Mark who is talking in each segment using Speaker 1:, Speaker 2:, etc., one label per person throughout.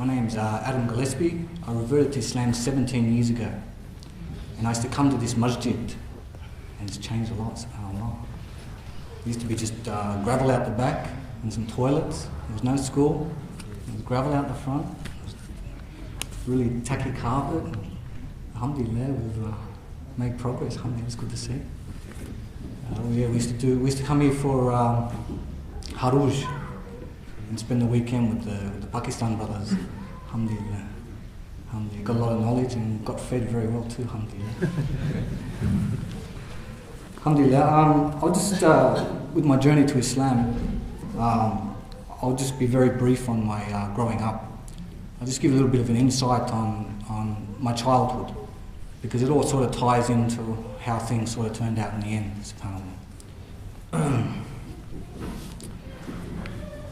Speaker 1: My name's Adam Gillespie. I reverted to Islam 17 years ago. And I used to come to this masjid, and it's changed a lot, subhanAllah. It used to be just gravel out the back and some toilets. There was no school. There was gravel out the front. Really tacky carpet. Alhamdulillah, we've made progress. Alhamdulillah, it's good to see. We used to come here for Haruj and spend the weekend with the Pakistan brothers. Alhamdulillah. Alhamdulillah. Got a lot of knowledge and got fed very well too, alhamdulillah. Alhamdulillah. I'll just, with my journey to Islam, I'll just be very brief on my growing up. I'll just give a little bit of an insight on my childhood, because it all sort of ties into how things sort of turned out in the end, subhanAllah.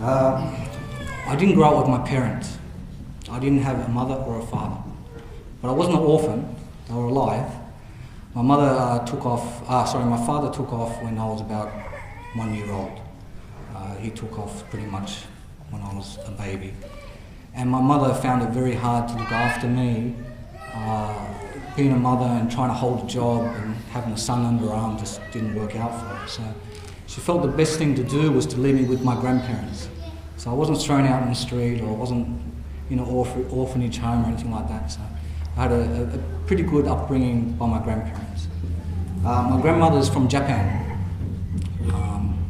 Speaker 1: I didn't grow up with my parents. I didn't have a mother or a father. But I wasn't an orphan, they were alive. My mother my father took off when I was about 1 year old. He took off pretty much when I was a baby. And my mother found it very hard to look after me. Being a mother and trying to hold a job and having a son under her arm just didn't work out for her. So she felt the best thing to do was to leave me with my grandparents. So I wasn't thrown out in the street, or I wasn't in an orphanage home or anything like that. So I had a pretty good upbringing by my grandparents. My grandmother's from Japan.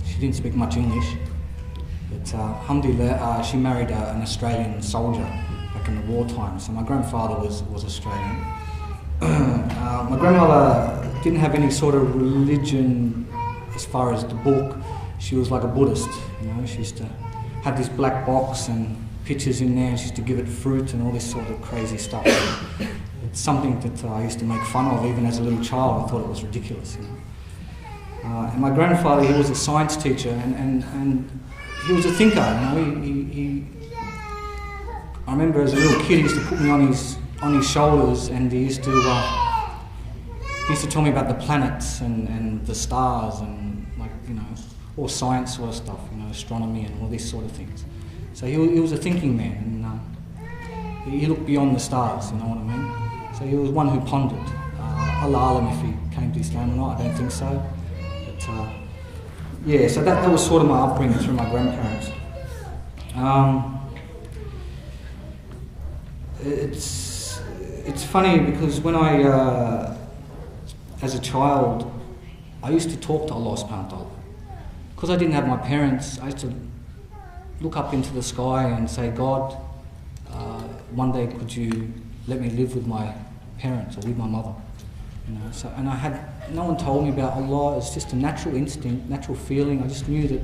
Speaker 1: She didn't speak much English, but alhamdulillah, she married an Australian soldier back in the wartime. So my grandfather was Australian. My grandmother didn't have any sort of religion as far as the book. She was like a Buddhist, you know. She used to have this black box and pictures in there, and she used to give it fruit and all this sort of crazy stuff. It's something that I used to make fun of even as a little child. I thought it was ridiculous, you know. And my grandfather, he was a science teacher, and he was a thinker, you know. I remember as a little kid, he used to put me on his shoulders, and he used to tell me about the planets and the stars and, like, you know, all science sort of stuff, you know, astronomy and all these sort of things. So he was a thinking man, and he looked beyond the stars, you know what I mean? So he was one who pondered. Allah alam if he came to Islam or not, I don't think so. But yeah, so that was sort of my upbringing through my grandparents. It's funny because when I, as a child, I used to talk to Allah subhanahu wa ta'ala. Because I didn't have my parents, I used to look up into the sky and say, God, one day could you let me live with my parents or with my mother? You know, so, and no one told me about Allah. It's just a natural instinct, natural feeling. I just knew that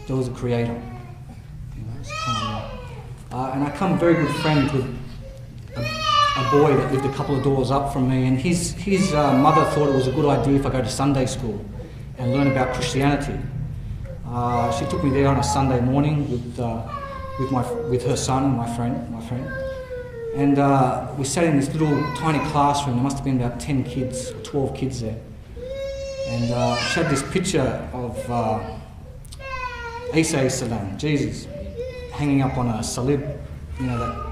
Speaker 1: there was a creator. You know, subhanAllah. And I became very good friends with a boy that lived a couple of doors up from me, and his mother thought it was a good idea if I go to Sunday school and learn about Christianity. She took me there on a Sunday morning with her son and my friend, and we sat in this little tiny classroom. There must have been about 10 kids, 12 kids there, and she had this picture of Isa salam, Jesus, hanging up on a salib, you know,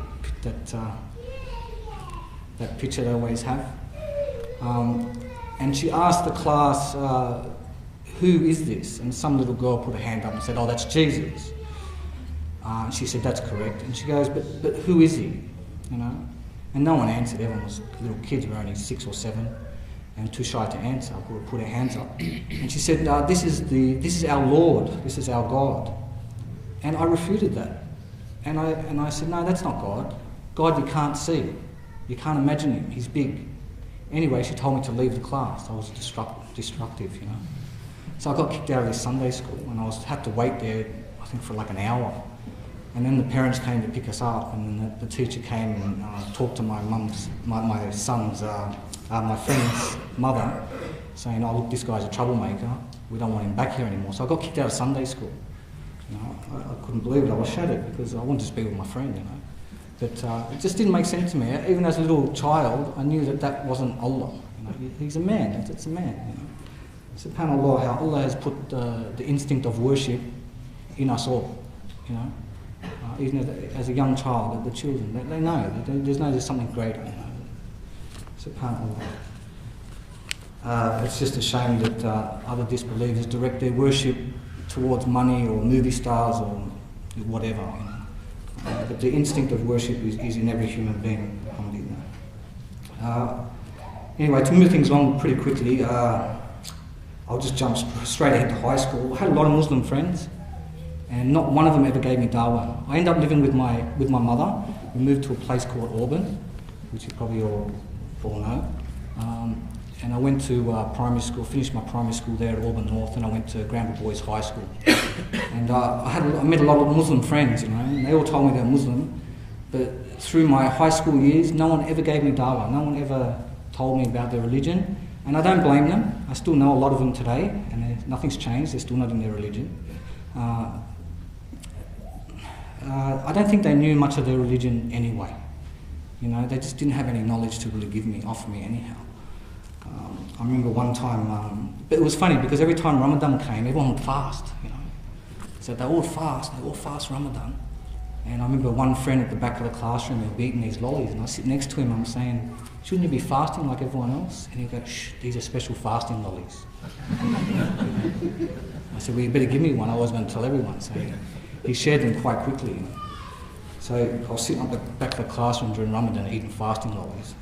Speaker 1: that picture they always have. And she asked the class, who is this? And some little girl put her hand up and said, oh, that's Jesus. And she said, that's correct. And she goes, but who is he? You know? And no one answered. Everyone was, little kids were only 6 or 7 and too shy to answer, put her hands up. And she said, this is our Lord, this is our God. And I refuted that. And I said, no, that's not God. God you can't see. You can't imagine him, he's big. Anyway, she told me to leave the class. I was destructive, you know. So I got kicked out of this Sunday school, and I had to wait there, I think, for like an hour. And then the parents came to pick us up, and then the teacher came and talked to my friend's mother, saying, oh look, this guy's a troublemaker, we don't want him back here anymore. So I got kicked out of Sunday school. You know, I couldn't believe it, I was shattered, because I wanted to be with my friend, you know. But it just didn't make sense to me. Even as a little child, I knew that wasn't Allah. You know, he's a man, it's a man, you know. SubhanAllah, how Allah has put the instinct of worship in us all, you know. even as a young child, the children, they know. There's something greater. You know. It's a part of life. It's just a shame that other disbelievers direct their worship towards money or movie stars or whatever. You know. But the instinct of worship is in every human being. Anyway, to move things along pretty quickly, I'll just jump straight ahead to high school. I had a lot of Muslim friends, and not one of them ever gave me dawah. I ended up living with my mother. We moved to a place called Auburn, which you probably all know. And I went to primary school, finished my primary school there at Auburn North, and I went to Granville Boys High School. And I met a lot of Muslim friends, you know, and they all told me they're Muslim. But through my high school years, no one ever gave me dawah. No one ever told me about their religion. And I don't blame them. I still know a lot of them today, and nothing's changed. They're still not in their religion. I don't think they knew much of their religion anyway. You know, they just didn't have any knowledge to really offer me anyhow. I remember one time, but it was funny because every time Ramadan came, everyone would fast, you know. So they all fast Ramadan. And I remember one friend at the back of the classroom, he'll be eating these lollies, and I sit next to him, I'm saying, shouldn't you be fasting like everyone else? And he'll go, shh, these are special fasting lollies. I said, well, you better give me one, I was going to tell everyone. So he shared them quite quickly. You know. So I was sitting at the back of the classroom during Ramadan eating fasting lollies.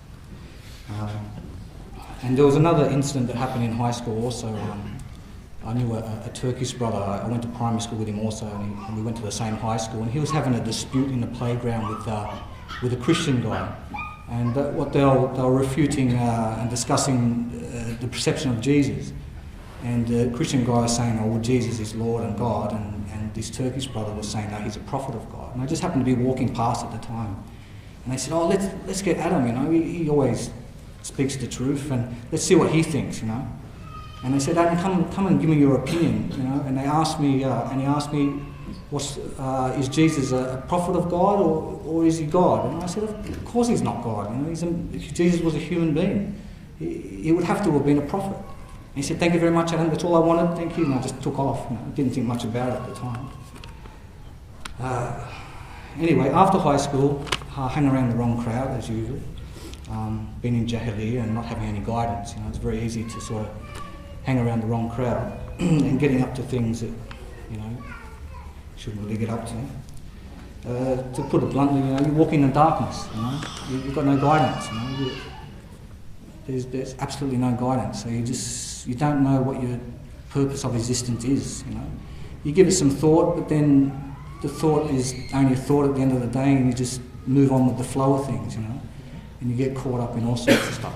Speaker 1: And there was another incident that happened in high school also. I knew a Turkish brother. I went to primary school with him also, and we went to the same high school. And he was having a dispute in the playground with a Christian guy. And what they were refuting and discussing the perception of Jesus. And the Christian guy was saying, oh, well, Jesus is Lord and God. And this Turkish brother was saying, no, he's a prophet of God. And I just happened to be walking past at the time. And they said, oh, let's get Adam, you know, he always speaks the truth, and let's see what he thinks, you know. And they said, Adam, come and give me your opinion, you know. And they asked me, is Jesus a prophet of God or is he God? And I said, of course he's not God. You know, Jesus was a human being. He would have to have been a prophet. And he said, thank you very much, Adam. That's all I wanted. Thank you. And I just took off. You know, didn't think much about it at the time. Anyway, after high school, I hung around the wrong crowd as usual. Being in Jahiliyyah and not having any guidance, you know, it's very easy to sort of hang around the wrong crowd and getting up to things that, you know, shouldn't really get up to. To put it bluntly, you know, you walk in the darkness, you know, you've got no guidance, you know, there's absolutely no guidance, so you don't know what your purpose of existence is, you know. You give it some thought, but then the thought is only a thought at the end of the day, and you just move on with the flow of things, you know. And you get caught up in all sorts of stuff.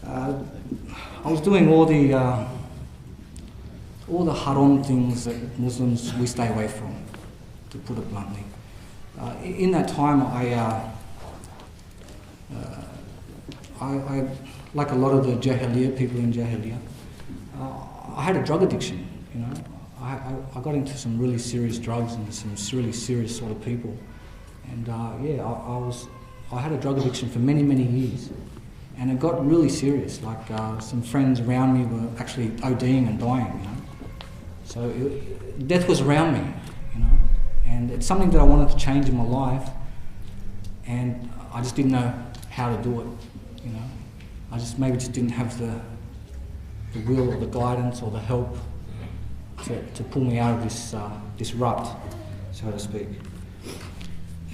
Speaker 1: I was doing all the haram things that Muslims, we stay away from, to put it bluntly. In that time, I like a lot of the Jahiliyyah, people in Jahiliyyah, I had a drug addiction, you know. I got into some really serious drugs and some really serious sort of people, and I had a drug addiction for many years, and it got really serious. Like some friends around me were actually ODing and dying, you know. So death was around me, you know, and it's something that I wanted to change in my life, and I just didn't know how to do it, you know. I just maybe didn't have the will or the guidance or the help to pull me out of this rut, so to speak.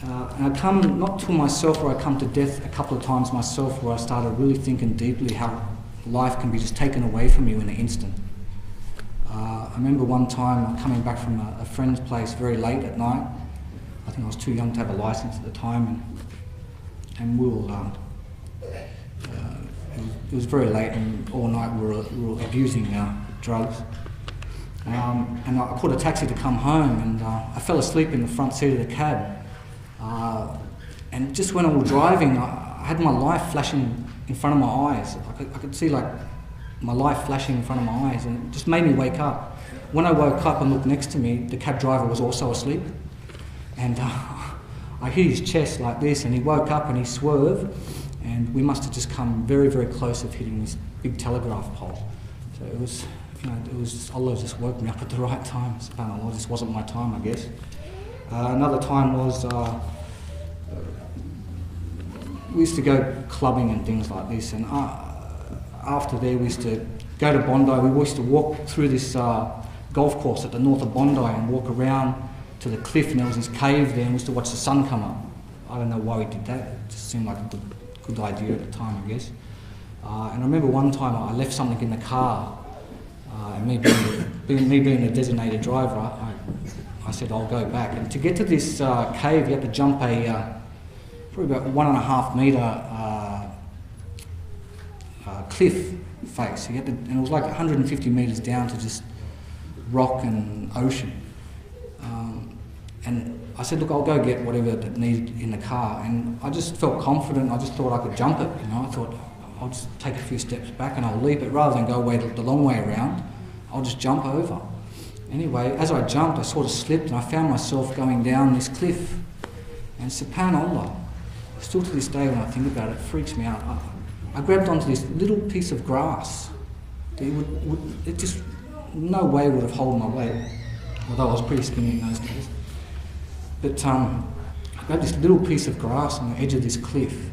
Speaker 1: And I come not to myself, or I come to death a couple of times myself, where I started really thinking deeply how life can be just taken away from you in an instant. I remember one time coming back from a friend's place very late at night. I think I was too young to have a license at the time, and it was very late, and all night we were abusing drugs. And I called a taxi to come home, and I fell asleep in the front seat of the cab. And just when I was driving, I had my life flashing in front of my eyes. I could see like my life flashing in front of my eyes, and it just made me wake up. When I woke up and looked next to me, the cab driver was also asleep. And I hit his chest like this, and he woke up and he swerved, and we must have just come very close of hitting this big telegraph pole. So it it was just, Allah just woke me up at the right time. SubhanAllah, this wasn't my time, I guess. Another time was we used to go clubbing and things like this, and after there we used to go to Bondi. We used to walk through this golf course at the north of Bondi and walk around to the cliff, and there was this cave there, and we used to watch the sun come up. I don't know why we did that. It just seemed like a good idea at the time, I guess. And I remember one time I left something in the car, and me being the designated driver, I said I'll go back. And to get to this cave, you had to jump probably about 1.5 metre cliff face. And it was like 150 metres down to just rock and ocean. And I said, look, I'll go get whatever that needed in the car. And I just felt confident. I just thought I could jump it. I thought I'll just take a few steps back and I'll leap it rather than go the long way around. I'll just jump over. Anyway, as I jumped, I sort of slipped and I found myself going down this cliff. And SubhanAllah, still to this day when I think about it, it freaks me out. I grabbed onto this little piece of grass. It just no way would have held my weight, although I was pretty skinny in those days. But I grabbed this little piece of grass on the edge of this cliff.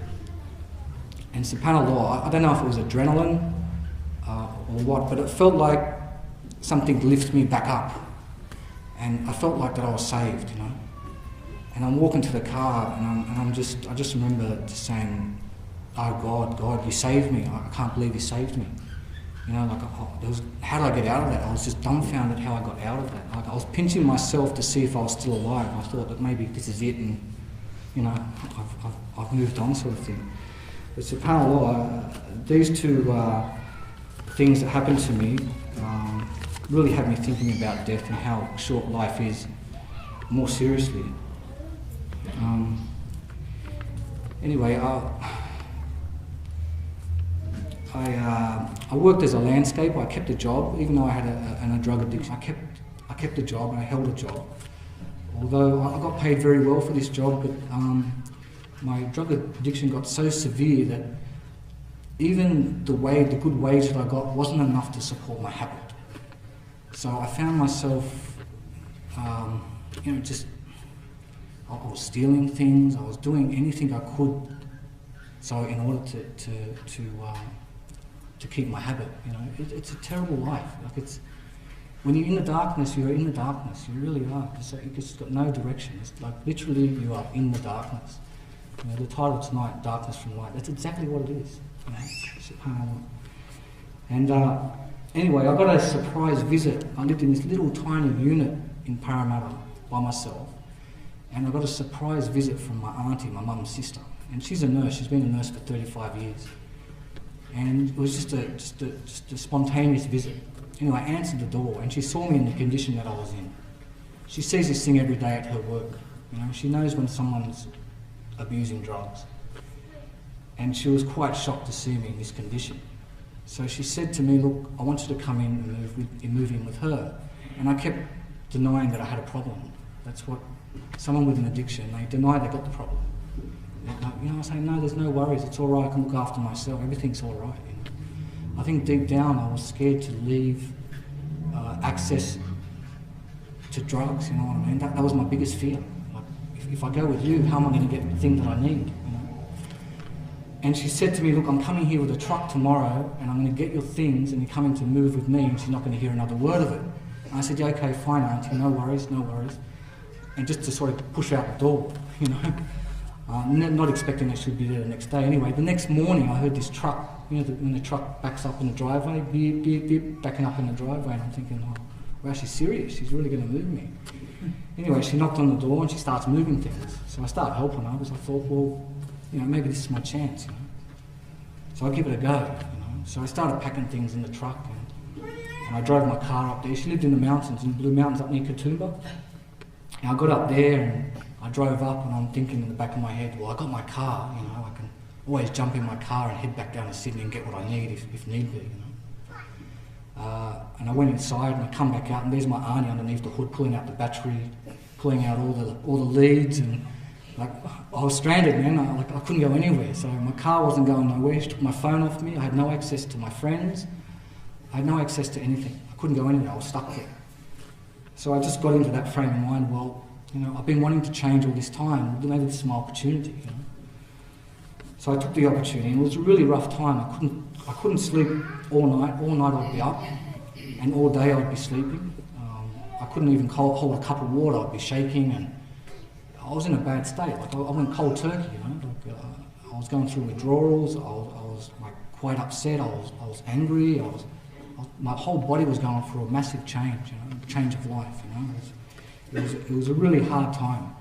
Speaker 1: And SubhanAllah, I don't know if it was adrenaline or what, but it felt like something lifted me back up. And I felt like that I was saved, And I'm walking to the car, and I just remember just saying, "Oh God, you saved me! I can't believe you saved me." How did I get out of that? I was just dumbfounded how I got out of that. Like I was pinching myself to see if I was still alive. I thought that maybe this is it, and I've moved on, sort of thing. But SubhanAllah, these two things that happened to me really had me thinking about death and how short life is more seriously. Anyway, I worked as a landscaper. I kept a job, even though I had a drug addiction. I kept a job and I held a job. Although I got paid very well for this job, but my drug addiction got so severe that even the good wage that I got wasn't enough to support my habit. So I found myself, I was stealing things. I was doing anything I could, so in order to keep my habit. It's a terrible life. When you're in the darkness, you're in the darkness. You really are. You've just got no direction. It's like literally you are in the darkness. The title tonight, Darkness from Light. That's exactly what it is. SubhanAllah. And anyway, I got a surprise visit. I lived in this little tiny unit in Parramatta by myself, and I got a surprise visit from my auntie, my mum's sister. And she's a nurse. She's been a nurse for 35 years. And it was just a spontaneous visit. Anyway, I answered the door, and she saw me in the condition that I was in. She sees this thing every day at her work. She knows when someone's abusing drugs. And she was quite shocked to see me in this condition. So she said to me, "Look, I want you to come in and move in with her." And I kept denying that I had a problem. That's what someone with an addiction, they deny they got the problem. I was saying, "No, there's no worries. It's all right. I can look after myself. Everything's all right." I think deep down I was scared to leave access to drugs. You know what I mean? That was my biggest fear. Like, if I go with you, how am I going to get the thing that I need? And she said to me, "Look, I'm coming here with a truck tomorrow, and I'm going to get your things, and you're coming to move with me." And she's not going to hear another word of it. And I said, "Yeah, okay, fine, auntie. No worries, no worries." And just to sort of push out the door, not expecting that she'd be there the next day. Anyway, the next morning I heard this truck, when the truck backs up in the driveway, beep, beep, beep, backing up in the driveway, and I'm thinking, "Oh, wow, she's serious. She's really going to move me." Anyway, she knocked on the door and she starts moving things. So I started helping her because I thought, well, maybe this is my chance, So I give it a go, So I started packing things in the truck and I drove my car up there. She lived in the mountains, in Blue Mountains up near Katoomba. And I got up there and I drove up and I'm thinking in the back of my head, well, I got my car, I can always jump in my car and head back down to Sydney and get what I need if need be, And I went inside and I come back out and there's my auntie underneath the hood pulling out the battery, pulling out all the leads, and I was stranded, man. I couldn't go anywhere. So my car wasn't going nowhere. She took my phone off me. I had no access to my friends. I had no access to anything. I couldn't go anywhere. I was stuck there. So I just got into that frame of mind. Well, I've been wanting to change all this time. Maybe this is my opportunity. So I took the opportunity. And it was a really rough time. I couldn't sleep all night. All night I'd be up, and all day I'd be sleeping. I couldn't even hold a cup of water. I'd be shaking, and I was in a bad state. Like I went cold turkey. I was going through withdrawals. I was like quite upset. I was angry. My whole body was going through a massive change. Change of life. It was a really hard time.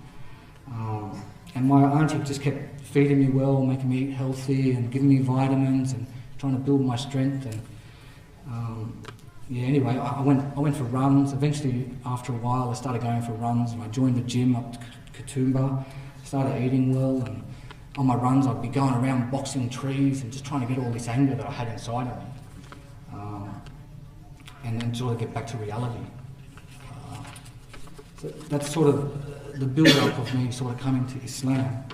Speaker 1: And my auntie just kept feeding me well, making me eat healthy, and giving me vitamins, and trying to build my strength. And anyway, I went for runs. Eventually, after a while, I started going for runs, and I joined the gym up to Katoomba. Started eating well, and on my runs, I'd be going around boxing trees and just trying to get all this anger that I had inside of me, and then sort of get back to reality. So that's sort of the build-up of me sort of coming to Islam.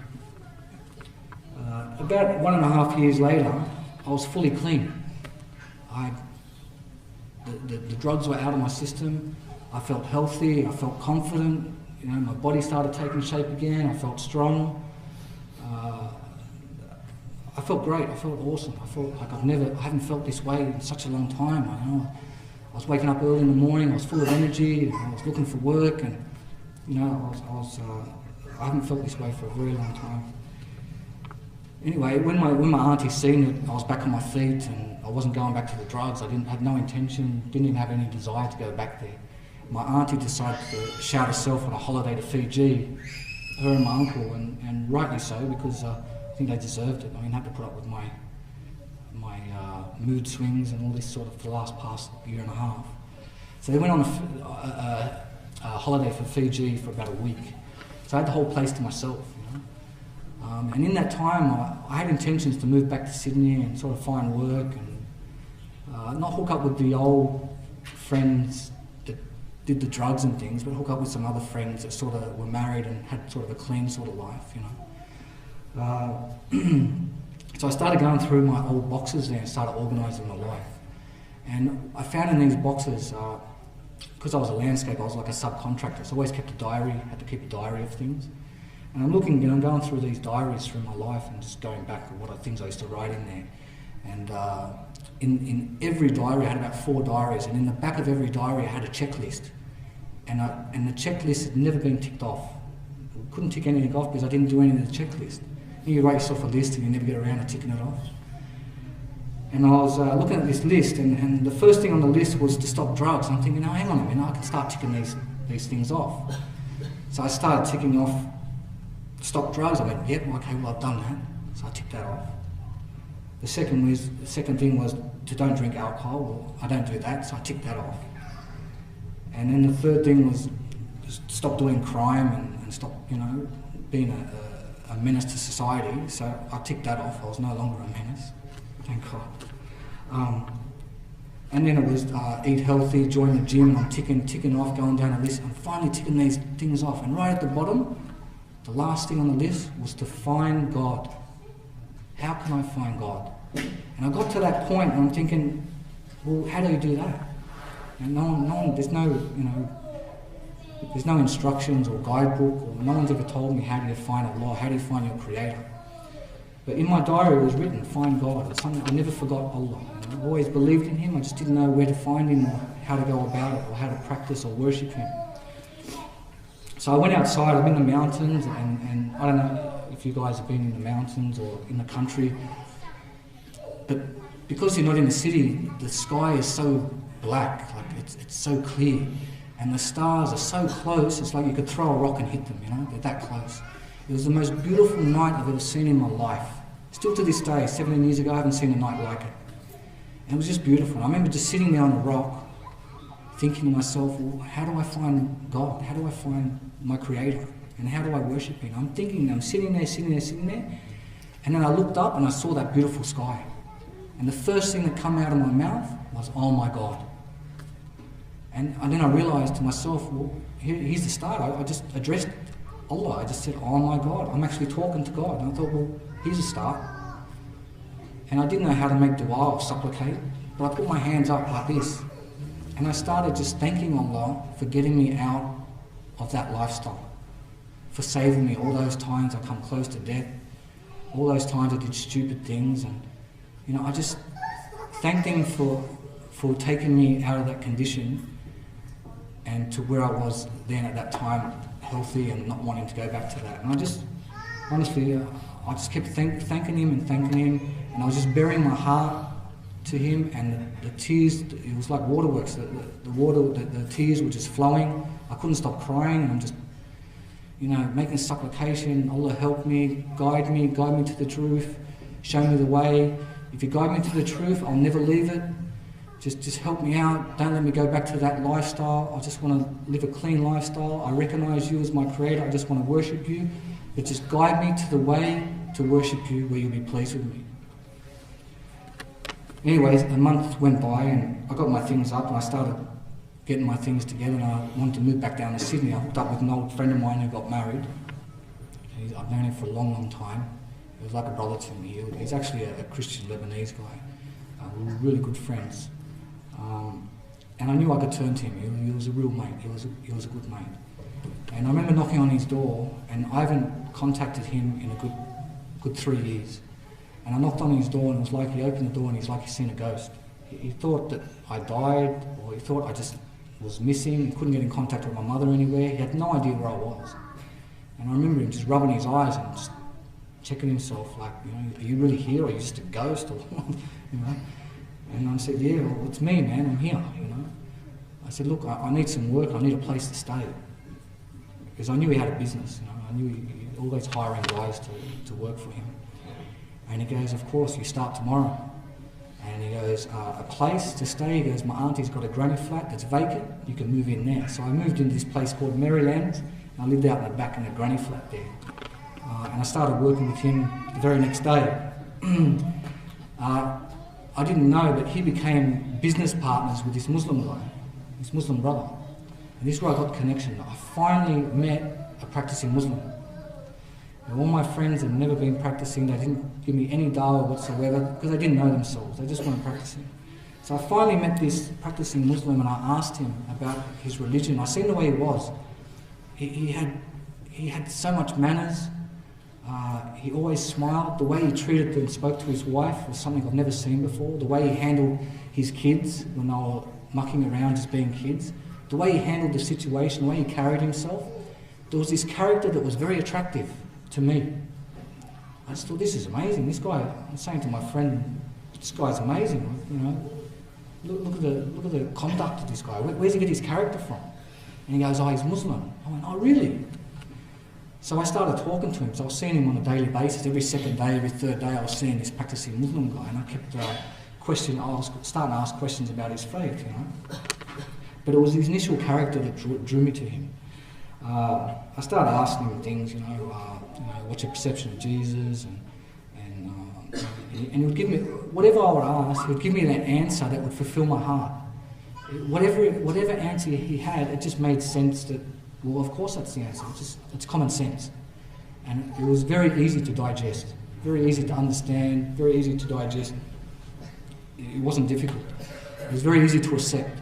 Speaker 1: About 1.5 years later, I was fully clean. The drugs were out of my system. I felt healthy. I felt confident. My body started taking shape again. I felt strong. I felt great. I felt awesome. I felt like I haven't felt this way in such a long time. I was waking up early in the morning. I was full of energy. I was looking for work, and I haven't felt this way for a very long time. Anyway, when my auntie seen it, I was back on my feet, and I wasn't going back to the drugs. I had no intention, didn't even have any desire to go back there. My auntie decided to shout herself on a holiday to Fiji, her and my uncle, and rightly so, because I think they deserved it. I mean, I had to put up with my mood swings and all this sort of for the past year and a half. So they went on a holiday for Fiji for about a week. So I had the whole place to myself. And in that time, I had intentions to move back to Sydney and sort of find work and not hook up with the old friends that did the drugs and things, but hook up with some other friends that sort of were married and had sort of a clean sort of life, So I started going through my old boxes there and started organising my life. And I found in these boxes, because I was a landscaper, I was like a subcontractor, so I always kept a diary, had to keep a diary of things. And I'm looking, I'm going through these diaries through my life and just going back at what things I used to write in there. And in every diary, I had about 4 diaries, and in the back of every diary, I had a checklist. And the checklist had never been ticked off. I couldn't tick anything off because I didn't do anything in the checklist. You write yourself a list and you never get around to ticking it off. And I was looking at this list, and the first thing on the list was to stop drugs. I'm thinking, hang on a minute, I can start ticking these things off. So I started ticking off stop drugs. I went, yep, okay, well I've done that. So I ticked that off. The second thing was to don't drink alcohol. Well, I don't do that, so I ticked that off. And then the third thing was stop doing crime and stop, being a menace to society. So I ticked that off. I was no longer a menace, thank God. And then it was eat healthy, join the gym, and I'm ticking off, going down a list. I'm finally ticking these things off. And right at the bottom, the last thing on the list was to find God. How can I find God? And I got to that point and I'm thinking, well, how do you do that? And there's no instructions or guidebook, or no one's ever told me how do you find Allah, how do you find your Creator. But in my diary it was written, find God. It's something I never forgot Allah. I always believed in Him, I just didn't know where to find Him or how to go about it or how to practice or worship Him. So I went outside, I'm in the mountains, and I don't know if you guys have been in the mountains or in the country, but because you're not in the city, the sky is so black, like it's so clear, and the stars are so close, it's like you could throw a rock and hit them, they're that close. It was the most beautiful night I've ever seen in my life. Still to this day, 17 years ago, I haven't seen a night like it. And it was just beautiful. I remember just sitting there on a rock, thinking to myself, well, how do I find God? How do I find my Creator? And how do I worship Him? I'm thinking, I'm sitting there, and then I looked up and I saw that beautiful sky. And the first thing that came out of my mouth was, oh my God. And then I realised to myself, well, here's the start. I just addressed Allah. I just said, oh my God, I'm actually talking to God. And I thought, well, here's a start. And I didn't know how to make dua or supplicate. but I put my hands up like this, and I started just thanking Allah for getting me out of that lifestyle, for saving me all those times I come close to death, all those times I did stupid things, and I just thanked Him for taking me out of that condition and to where I was then at that time, healthy and not wanting to go back to that. And I just, honestly, I just kept thanking Him, and I was just bearing my heart to Him, and the tears, it was like waterworks, the tears were just flowing. I couldn't stop crying, and I'm just, making supplication. Allah help me, guide me to the truth, show me the way. If you guide me to the truth, I'll never leave it. Just help me out, don't let me go back to that lifestyle. I just want to live a clean lifestyle. I recognise You as my Creator, I just want to worship You, but just guide me to the way to worship You where You'll be pleased with me. Anyways, a month went by and I got my things up and I started getting my things together, and I wanted to move back down to Sydney. I hooked up with an old friend of mine who got married. I've known him for a long, long time. He was like a brother to me. He's actually a Christian Lebanese guy. We were really good friends. And I knew I could turn to him. He was a real mate. He was a good mate. And I remember knocking on his door, and I haven't contacted him in a good 3 years. And I knocked on his door, and it was like he opened the door and he's like he'd seen a ghost. He thought that I died, or he thought I just was missing. He couldn't get in contact with my mother anywhere. He had no idea where I was. And I remember him just rubbing his eyes and just checking himself, like, are you really here, or are you just a ghost, or And I said, yeah, well, it's me, man, I'm here, I said, look, I need some work, I need a place to stay. Because I knew he had a business, I knew he always hiring guys to work for him. And he goes, of course, you start tomorrow. And he goes, a place to stay? He goes, my auntie's got a granny flat that's vacant, you can move in there. So I moved into this place called Maryland, and I lived out in the back in a granny flat there. And I started working with him the very next day. I didn't know, but he became business partners with this Muslim guy, this Muslim brother. And this is where I got the connection. I finally met a practicing Muslim. And all my friends had never been practicing. They didn't give me any dawah whatsoever because they didn't know themselves. They just weren't practicing. So I finally met this practicing Muslim, and I asked him about his religion. I seen the way he was. He had so much manners. He always smiled. The way he treated and spoke to his wife was something I've never seen before. The way he handled his kids when they were mucking around just being kids. The way he handled the situation, the way he carried himself. There was this character that was very attractive to me. I just thought, this is amazing. This guy, I'm saying to my friend, this guy's amazing. Look at the conduct of this guy. Where's he get his character from? And he goes, oh, he's Muslim. I went, oh, really? So I started talking to him. So I was seeing him on a daily basis. Every second day, every third day, I was seeing this practicing Muslim guy, and I kept I was starting to ask questions about his faith, But it was his initial character that drew me to him. I started asking him things, what's your perception of Jesus, and he would give me whatever I would ask. He would give me that answer that would fulfill my heart. Whatever answer he had, it just made sense that, well, of course that's the answer. It's common sense. And it was very easy to digest, very easy to understand, very easy to digest. It wasn't difficult. It was very easy to accept.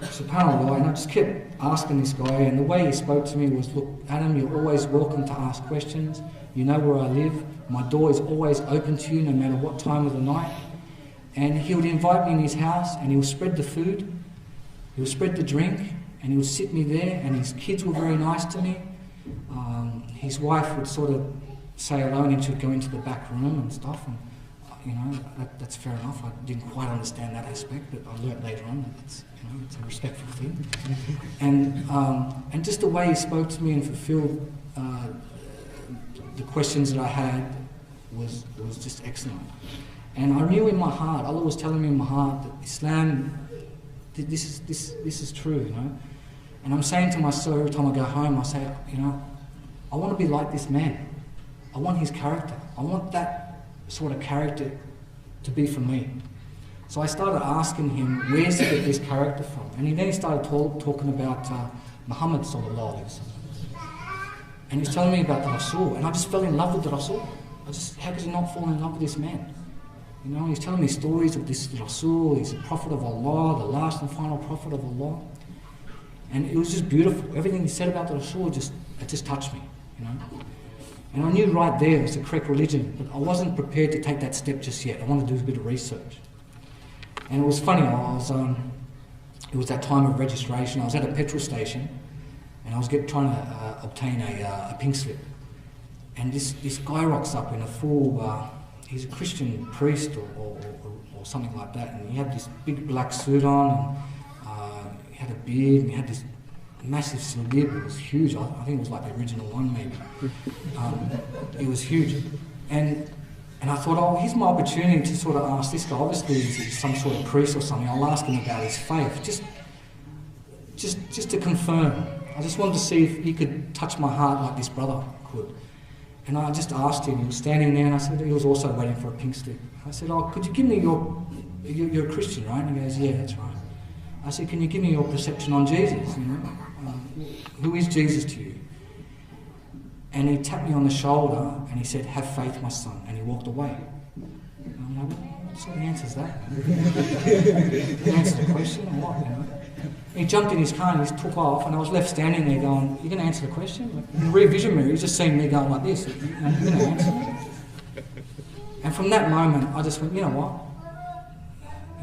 Speaker 1: SubhanAllah, and I just kept asking this guy, and the way he spoke to me was, look, Adam, you're always welcome to ask questions. You know where I live. My door is always open to you no matter what time of the night. And he would invite me in his house, and he would spread the food, he would spread the drink, and he would sit me there, and his kids were very nice to me. His wife would sort of say hello, and then she would go into the back room and stuff, and that's fair enough. I didn't quite understand that aspect, but I learnt later on that it's a respectful thing. And just the way he spoke to me and fulfilled the questions that I had was just excellent. And I knew in my heart, Allah was telling me in my heart that Islam, this is true, And I'm saying to myself every time I go home, I say, I want to be like this man. I want his character. I want that sort of character to be for me. So I started asking him, where's he get this character from? And then he started talking about Muhammad sallallahu alaihi wasallam. And he's telling me about the Rasul, and I just fell in love with the Rasul. How could you not fall in love with this man? You know, he's telling me stories of this Rasul, he's a prophet of Allah, the last and final prophet of Allah. And it was just beautiful. Everything he said about the Rasul it just touched me, you know. And I knew right there it was the correct religion, but I wasn't prepared to take that step just yet. I wanted to do a bit of research. And it was funny, it was that time of registration. I was at a petrol station, and I was trying to obtain a pink slip. And this guy rocks up in a full, he's a Christian priest or something like that, and he had this big black suit on, and he had a beard, and he had this massive salib. It was huge. I think it was like the original one, maybe. It was huge. And I thought, oh, here's my opportunity to sort of ask this guy. Obviously, he's some sort of priest or something. I'll ask him about his faith, just to confirm. I just wanted to see if he could touch my heart like this brother could. And I just asked him. He was standing there, and I said he was also waiting for a pink slip. I said, oh, could you give me you're a Christian, right? And he goes, yeah, that's right. I said, can you give me your perception on Jesus? You know, who is Jesus to you? And he tapped me on the shoulder and he said, have faith, my son. And he walked away. And I'm like, what sort of answer is that? He answered the question or what? You know? He jumped in his car and he took off, and I was left standing there going, you're going to answer the question? Like, in the rear vision mirror, he's just seeing me going like this. You're going to answer me? And from that moment, I just went, you know what?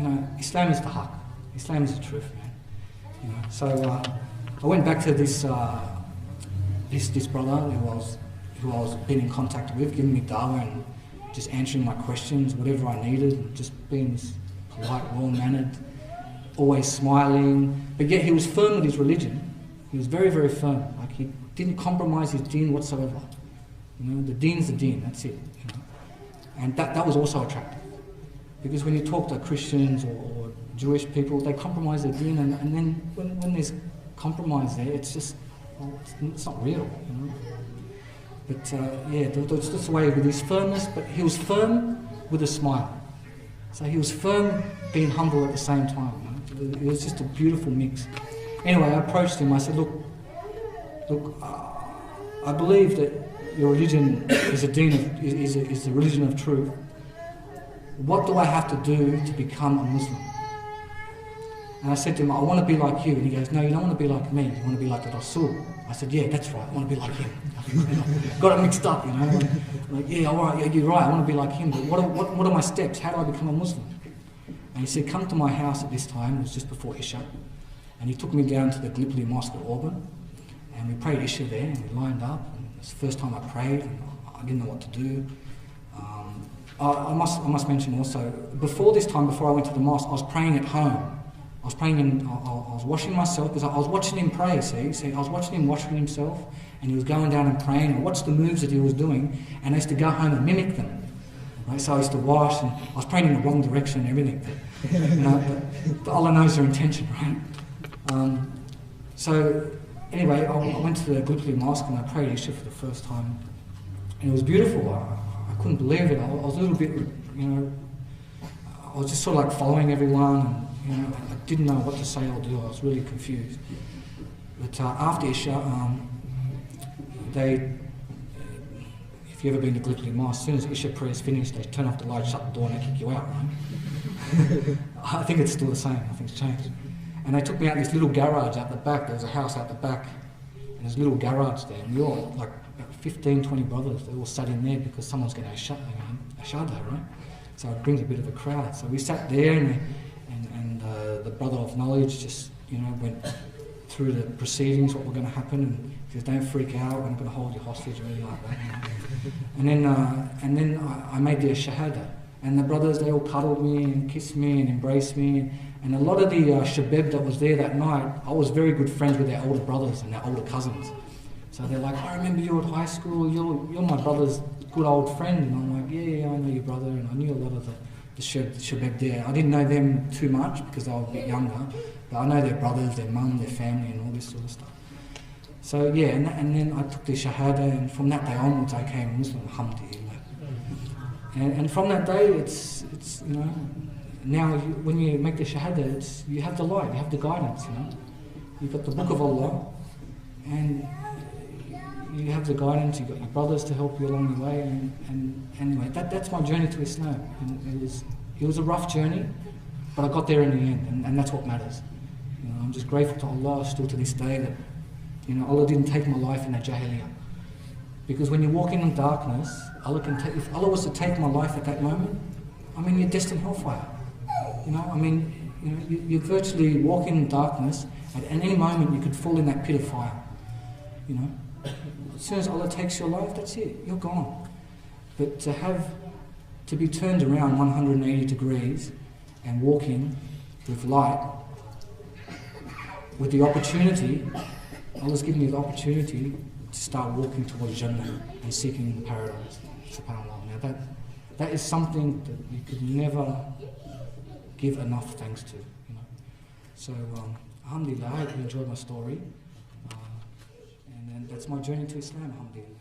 Speaker 1: You know, Islam is the haqq. Islam is the truth, man. You know, so I went back to this this brother who I was been in contact with, giving me dawah and just answering my questions, whatever I needed, and just being this polite, well-mannered, always smiling. But yet he was firm with his religion. He was very, very firm. Like, he didn't compromise his deen whatsoever. You know, the deen's the deen. That's it. You know? And that was also attractive, because when you talk to Christians or Jewish people, they compromise their deen, and then when there's compromise there, it's just, well, it's not real, you know. But yeah, that's just the way with his firmness. But he was firm with a smile. So he was firm, being humble at the same time. You know? It was just a beautiful mix. Anyway, I approached him. I said, look, I believe that your religion is is the religion of truth. What do I have to do to become a Muslim? And I said to him, I want to be like you. And he goes, no, you don't want to be like me. You want to be like the Rasul. I said, yeah, that's right. I want to be like him. Got it mixed up, you know. Like, yeah, all right, yeah, you're right. I want to be like him. But what are my steps? How do I become a Muslim? And he said, come to my house at this time. It was just before Isha. And he took me down to the Gallipoli Mosque at Auburn. And we prayed Isha there, and we lined up. And it was the first time I prayed, and I didn't know what to do. I must mention also, before this time, before I went to the mosque, I was praying at home. I was washing myself, because I was watching him pray, see, I was watching him washing himself, and he was going down and praying. I watched the moves that he was doing, and I used to go home and mimic them. Right? So I used to wash, and I was praying in the wrong direction and everything. But, you know, but Allah knows your intention, right? So anyway, I went to the Gallipoli Mosque and I prayed Isha for the first time, and it was beautiful. I couldn't believe it. I was a little bit, you know, I was just sort of like following everyone, and you know, I didn't know what to say or do. I was really confused. But after Isha, if you've ever been to Gallipoli Mosque, as soon as Isha prayer is finished, they turn off the light, shut the door, and they kick you out, right? I think it's still the same. Nothing's changed. And they took me out this little garage out the back. There was a house out the back, and there's a little garage there, and we all, like 15, 20 brothers, they all sat in there because someone's going to Ashada, right? So it brings a bit of a crowd. So we sat there, and the brother of knowledge just, you know, went through the proceedings, what were going to happen, and he says, don't freak out, we're not going to hold you hostage or anything like that. You know? And then I made the shahada, and the brothers, they all cuddled me and kissed me and embraced me. And a lot of the shabab that was there that night, I was very good friends with their older brothers and their older cousins. So they're like, I remember you at high school, you're my brother's good old friend. And I'm like, yeah, I know your brother. And I knew a lot of the shabab there. I didn't know them too much because they were a bit younger, but I know their brothers, their mum, their family, and all this sort of stuff. So yeah, and then I took the shahada, and from that day onwards I became Muslim, alhamdulillah. And from that day, it's you know, now when you make the shahada, you have the light, you have the guidance, you know. You've got the book of Allah, and you have the guidance, you've got your brothers to help you along the way, and anyway, that's my journey to Islam. And it was a rough journey, but I got there in the end, and that's what matters. You know, I'm just grateful to Allah still to this day that, you know, Allah didn't take my life in that jahiliyyah. Because when you're walking in darkness, Allah can take, if Allah was to take my life at that moment, I mean, you're destined hellfire. You know, I mean, you know, you're virtually walking in darkness, and at any moment you could fall in that pit of fire. You know, as soon as Allah takes your life, that's it, you're gone. But to be turned around 180 degrees and walking with light, with the opportunity, Allah's given you the opportunity to start walking towards Jannah and seeking paradise. SubhanAllah. Now that is something that you could never give enough thanks to. You know. So alhamdulillah, I hope you enjoyed my story. And that's my journey to Islam, alhamdulillah.